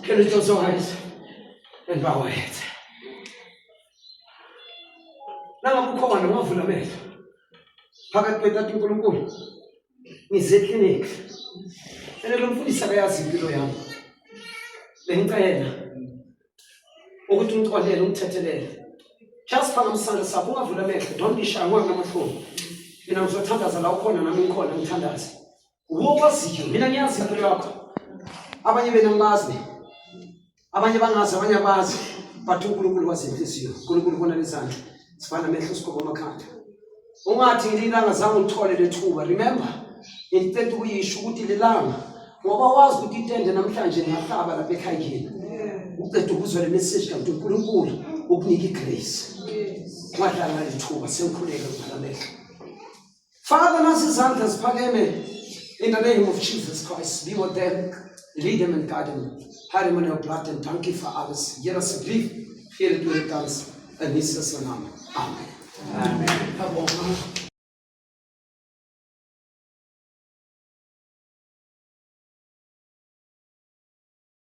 Can we close our eyes and bow our heads? Nanga kukhona ngavula amehlo. Phakathi kwetatu uNkulunkulu. Ngize clinic. Lo mfundisi akayazi impilo yami. Bengicela ukuthi ungixolele ungithethelele. Just phaka msana sakho ungavula amehlo. Don't be shy ngamahlobo. Mina ngizothandaza la ukhona nami ngikhona ngithandaze. Uwokwaziyo mina ngiyazi impilo yakho. Abanye bena ngibazi. Abanye bangazi abanye abazi. But uNkulunkulu wazi inhliziyo. uNkulunkulu ubona lezandla. Sifana amehlo sikhoba amakhanda. Ungathi ngililanga zange ngithole lethuba. Remember, instead ukuyisho ukuthi lilanga ngoba wazi ukuthi itende namhlanje ngahlaba lapha ekhayeni. Uqeda ukuzwa le message kanti uNkulunkulu ukunika igrace. Wadlala lethuba sengikhuleka ngalamehle. Father, nasi izandla ziphakeme in the name of Jesus Christ. Be with them, lead them and guide them. Hide them in your blood and thank you for others. Hear us grief, hear it when it comes. In Jesus' name. Amen. Amen.